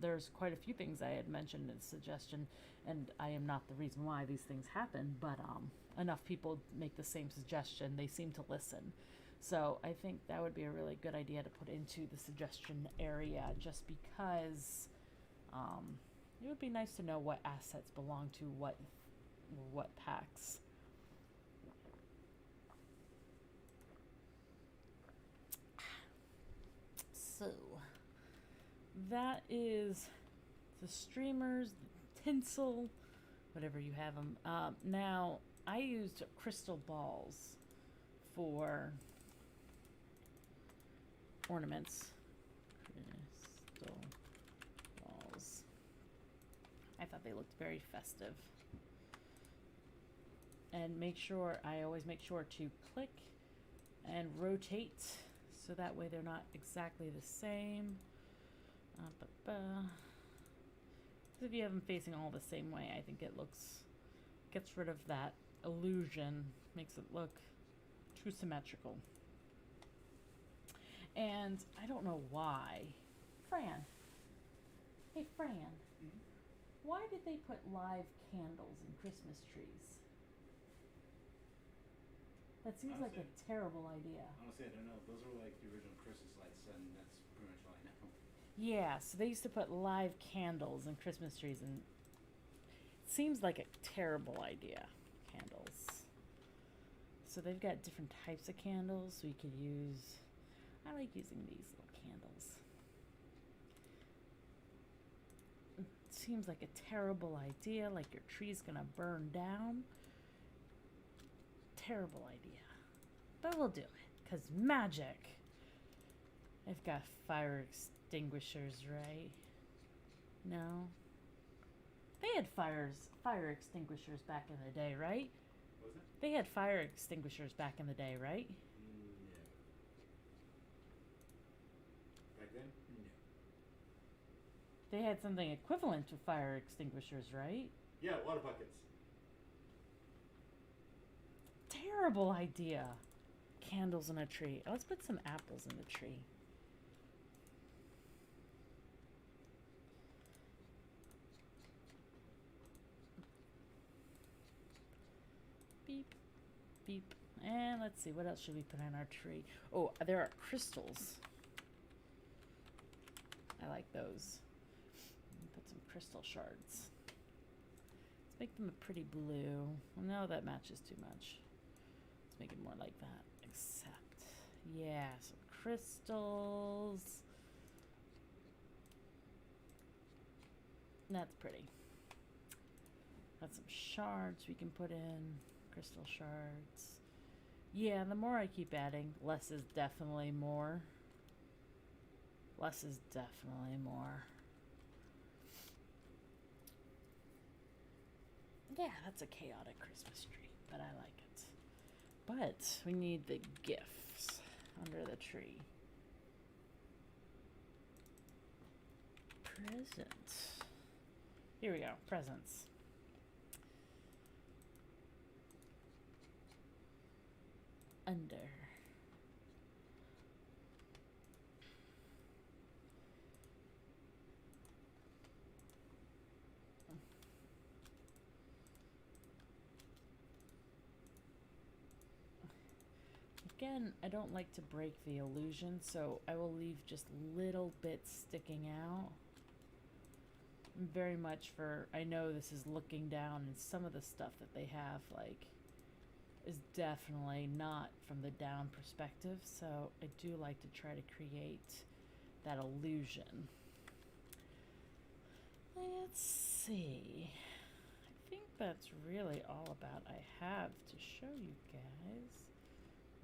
there's quite a few things I had mentioned in the suggestion, and I am not the reason why these things happen, but enough people make the same suggestion. They seem to listen. So I think that would be a really good idea to put into the suggestion area, just because it would be nice to know what assets belong to what packs. So that is the streamers, the tinsel, whatever you have them. Now, I used crystal balls for ornaments. Crystal balls. I thought they looked very festive. And I always make sure to click and rotate so that way they're not exactly the same. If you have them facing all the same way, I think it gets rid of that illusion, makes it look too symmetrical. And I don't know why. Fran. Hey, Fran. Mm-hmm. Why did they put live candles in Christmas trees? That seems like a terrible idea. Honestly, I don't know. Those are like the original Christmas lights, and that's pretty much all I know. Yeah, so they used to put live candles in Christmas trees, and it seems like a terrible idea. Candles. So they've got different types of candles, so you could use. I like using these little candles. It seems like a terrible idea, like your tree's gonna burn down. Terrible idea. But we'll do it, because magic. I've got fire extinguishers, right? No? They had fire extinguishers back in the day, right? What was that? They had fire extinguishers back in the day, right? No. Back then? No. They had something equivalent to fire extinguishers, right? Yeah, water buckets. Terrible idea. Candles in a tree. Let's put some apples in the tree. Beep, beep. And let's see, what else should we put on our tree? Oh, there are crystals. I like those. Put some crystal shards. Let's make them a pretty blue. No, that matches too much. Let's make it more like that. Except, yeah, some crystals. That's pretty. Got some shards we can put in. Crystal shards. Yeah, the more I keep adding, less is definitely more. Less is definitely more. Yeah, that's a chaotic Christmas tree, but I like it. But we need the gifts under the tree. Presents. Here we go, presents. Under. Again, I don't like to break the illusion, so I will leave just little bits sticking out. Very much I know this is looking down, and some of the stuff that they have, like, is definitely not from the down perspective, so I do like to try to create that illusion. Let's see. I think that's really all about I have to show you guys.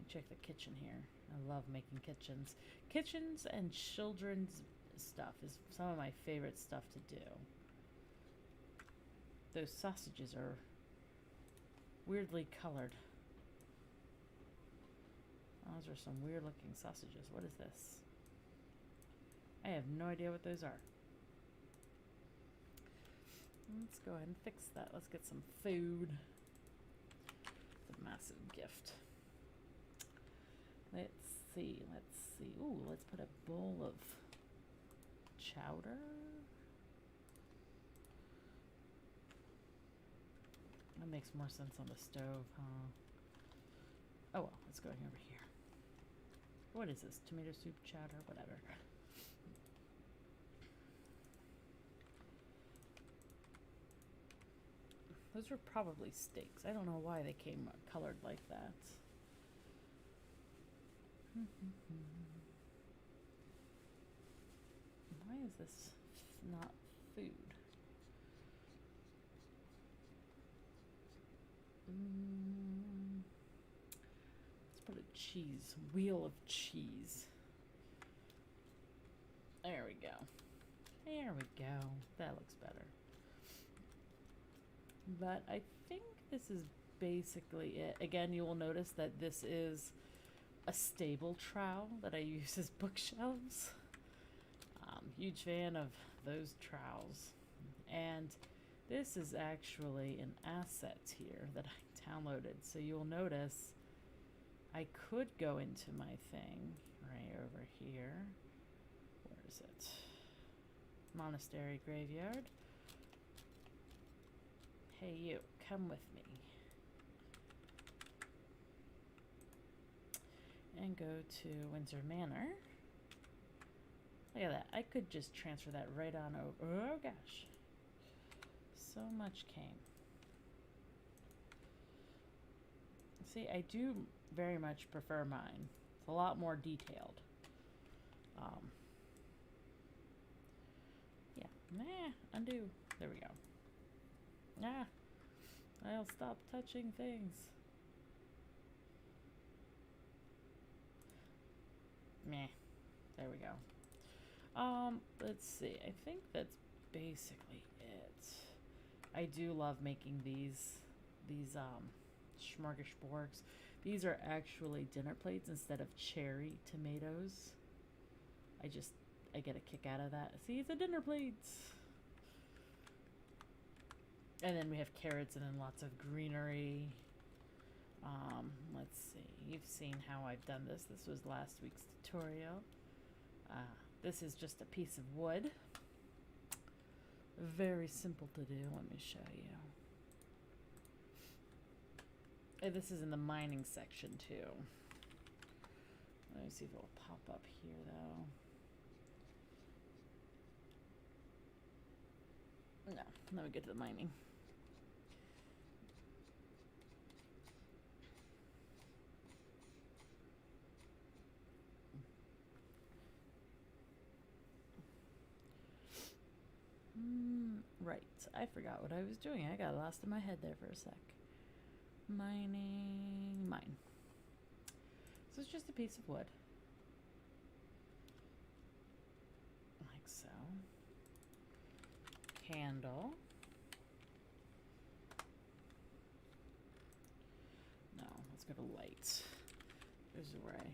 Check the kitchen here. I love making kitchens. Kitchens and children's stuff is some of my favorite stuff to do. Those sausages are weirdly colored. Those are some weird looking sausages. What is this? I have no idea what those are. Let's go ahead and fix that. Let's get some food. It's a massive gift. Let's see. Ooh, let's put a bowl of chowder. That makes more sense on the stove, huh? Oh well, let's go over here. What is this? Tomato soup, chowder, whatever. Those were probably steaks. I don't know why they came colored like that. Why is this not food? Let's put a cheese, wheel of cheese. There we go. There we go. That looks better. But I think this is basically it. Again, you will notice that this is a stable trowel that I use as bookshelves. Huge fan of those trowels. And this is actually an asset here that I downloaded. So you'll notice I could go into my thing right over here. Where is it? Monastery graveyard. Hey you, come with me. And go to Windsor Manor. Look at that. I could just transfer that right on over. Oh gosh. So much came. See, I do very much prefer mine. It's a lot more detailed. Yeah. Undo. There we go. I'll stop touching things. There we go. Let's see. I think that's basically it. I do love making these smorgasbords. These are actually dinner plates instead of cherry tomatoes. I get a kick out of that. See, it's a dinner plate. And then we have carrots and then lots of greenery. Let's see. You've seen how I've done this. This was last week's tutorial. This is just a piece of wood. Very simple to do. Let me show you. This is in the mining section too. Let me see if it will pop up here though. No, let me get to the mining. Right, I forgot what I was doing. I got lost in my head there for a sec. Mine. So it's just a piece of wood. Like so. Candle. No, let's go to light. This is where I have,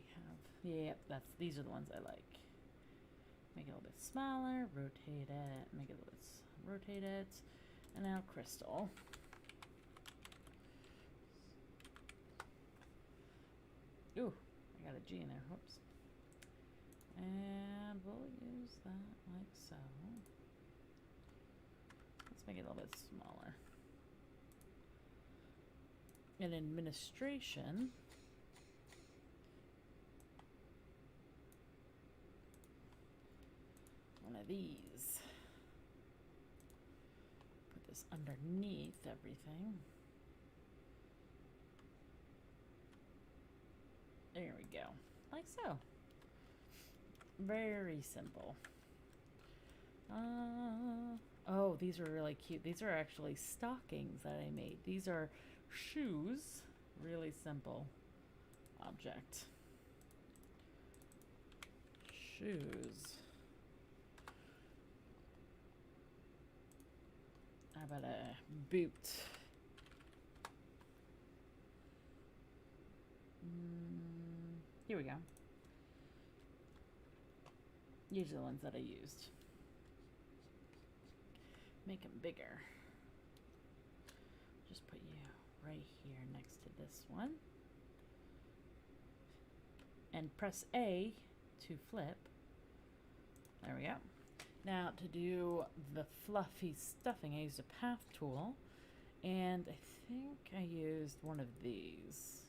yep, these are the ones I like. Make it a little bit smaller, rotate it, make it a little bit, rotate it, and now crystal. Ooh, I got a G in there, whoops. And we'll use that like so. Let's make it a little bit smaller. In administration, one of these. Put this underneath everything. There we go. Like so. Very simple. Oh, these are really cute. These are actually stockings that I made. These are shoes. Really simple object. Shoes. How about a boot? Here we go. These are the ones that I used. Make them bigger. Just put you right here next to this one. And press A to flip. There we go. Now to do the fluffy stuffing, I used a path tool. And I think I used one of these.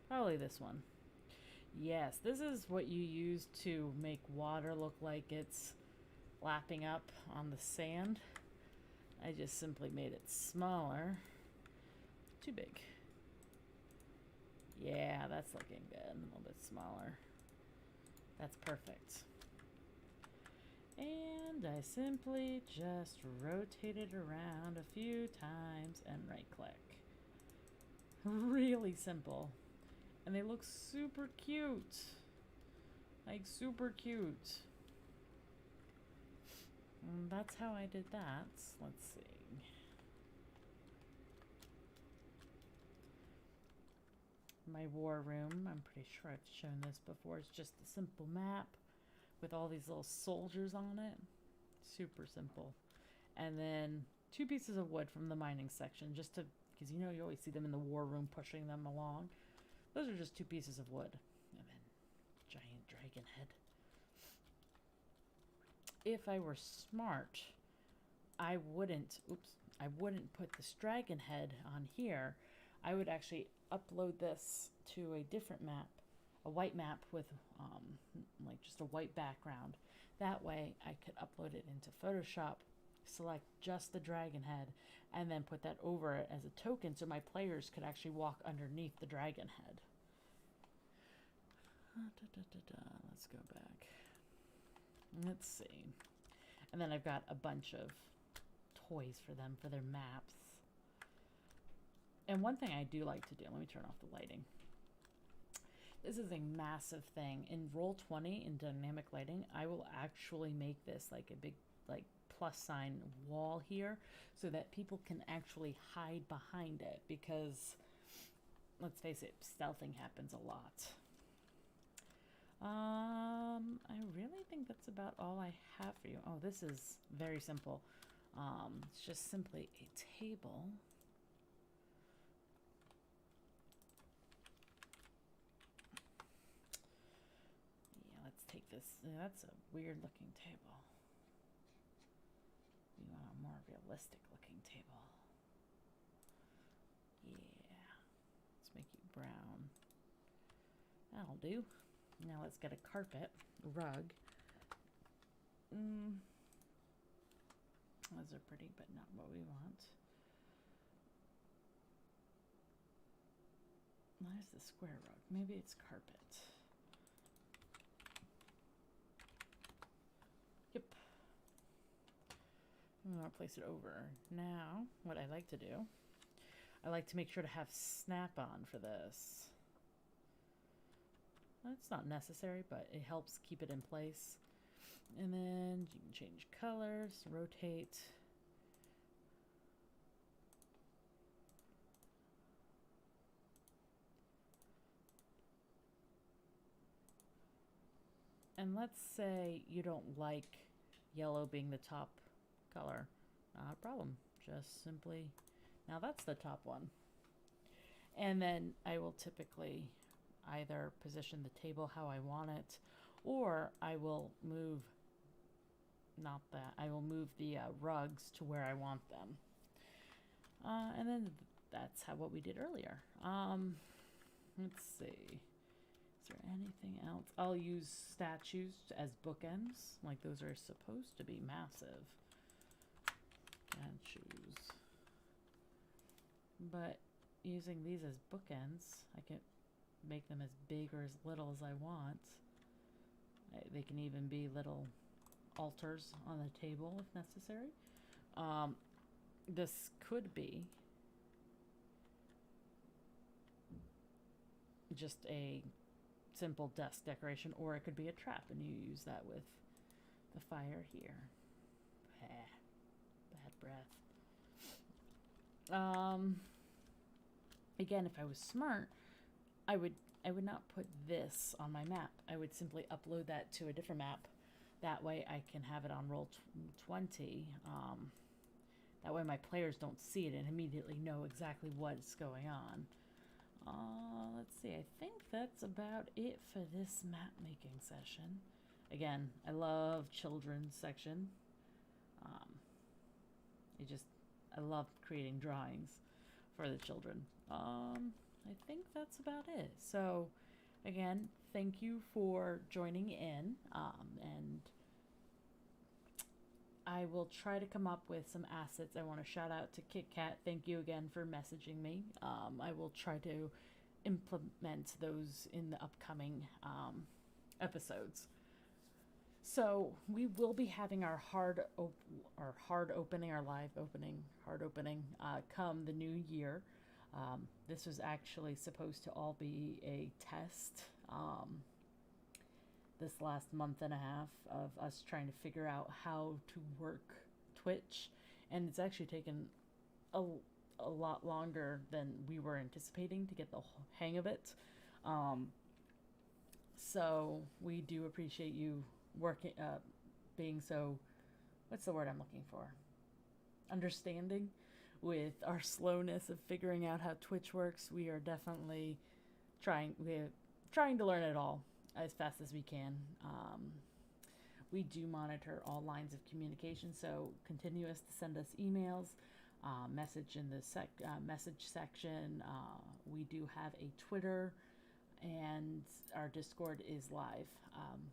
Probably this one. Yes, this is what you use to make water look like it's lapping up on the sand. I just simply made it smaller. Too big. Yeah, that's looking good. A little bit smaller. That's perfect. And I simply just rotate it around a few times and right click. Really simple. And they look super cute. Like super cute. And that's how I did that. Let's see. My war room, I'm pretty sure I've shown this before. It's just a simple map with all these little soldiers on it. Super simple. And then 2 pieces of wood from the mining section, just to, because you know you always see them in the war room pushing them along. Those are just 2 pieces of wood. And then giant dragon head. If I were smart, I wouldn't put this dragon head on here. I would actually upload this to a different map, a white map with like just a white background. That way I could upload it into Photoshop, select just the dragon head, and then put that over it as a token so my players could actually walk underneath the dragon head. Let's go back. Let's see. And then I've got a bunch of toys for them for their maps. And one thing I do like to do, let me turn off the lighting. This is a massive thing. In Roll20 in dynamic lighting, I will actually make this like a big like plus sign wall here so that people can actually hide behind it, because let's face it, stealthing happens a lot. I really think that's about all I have for you. Oh, this is very simple. It's just simply a table. Yeah, let's take this. That's a weird looking table. You want a more realistic looking table. Yeah. Let's make you brown. That'll do. Now let's get a carpet, rug. Those are pretty, but not what we want. There's the square rug. Maybe it's carpet. Yep. I'm going to place it over. Now, what I like to do, I like to make sure to have snap-on for this. It's not necessary, but it helps keep it in place. And then you can change colors, rotate. And let's say you don't like yellow being the top color. Not a problem. Just simply, now that's the top one. And then I will typically either position the table how I want it, or I will move, not that, I will move the rugs to where I want them. And then that's what we did earlier. Let's see. Is there anything else? I'll use statues as bookends. Like those are supposed to be massive. Statues. But using these as bookends, I can make them as big or as little as I want. They can even be little altars on the table if necessary. This could be just a simple desk decoration, or it could be a trap, and you use that with the fire here. Bad breath. Again, if I was smart, I would not put this on my map. I would simply upload that to a different map. That way I can have it on Roll20. That way my players don't see it and immediately know exactly what's going on. Let's see, I think that's about it for this map making session. Again, I love children's section. I love creating drawings for the children. I think that's about it. So again, thank you for joining in, and I will try to come up with some assets. I want to shout out to Kit Kat. Thank you again for messaging me. I will try to implement those in the upcoming episodes. So we will be having our live opening, hard opening, come the new year. This was actually supposed to all be a test. This last month and a half of us trying to figure out how to work Twitch, and it's actually taken a lot longer than we were anticipating to get the hang of it. So we do appreciate you working, being so, what's the word I'm looking for? Understanding with our slowness of figuring out how Twitch works. We are definitely we're trying to learn it all as fast as we can. We do monitor all lines of communication, so continue to send us emails, message in the message section. We do have a Twitter, and our Discord is live.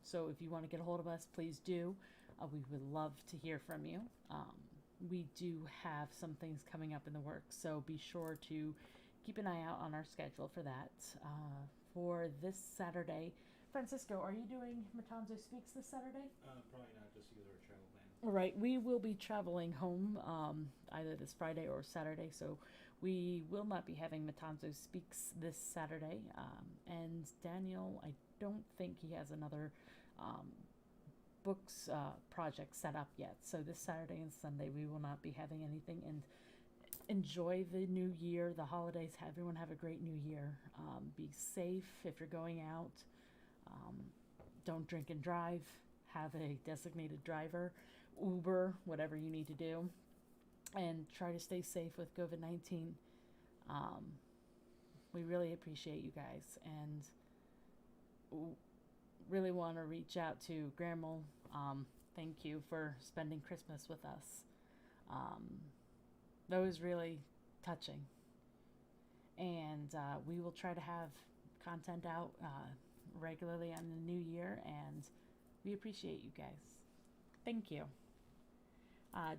So if you want to get a hold of us, please do. We would love to hear from you. We do have some things coming up in the works, so be sure to keep an eye out on our schedule for that. For this Saturday, Francisco, are you doing Matanzo Speaks this Saturday? Probably not, just either a travel ban. Right, we will be traveling home either this Friday or Saturday, so we will not be having Matanzo Speaks this Saturday. And Daniel, I don't think he has another books project set up yet. So this Saturday and Sunday we will not be having anything. And enjoy the new year, the holidays. Everyone have a great new year. Be safe if you're going out. Don't drink and drive. Have a designated driver, Uber, whatever you need to do, and try to stay safe with COVID-19. We really appreciate you guys, and really want to reach out to Grandma. Thank you for spending Christmas with us. That was really touching, and we will try to have content out regularly on the new year, and we appreciate you guys. Thank you.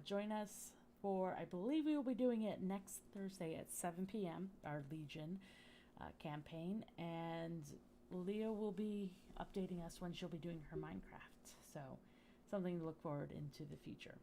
Join us for, I believe we will be doing it next Thursday at 7 p.m., our Legion campaign, and Leah will be updating us when she'll be doing her Minecraft. So something to look forward into the future.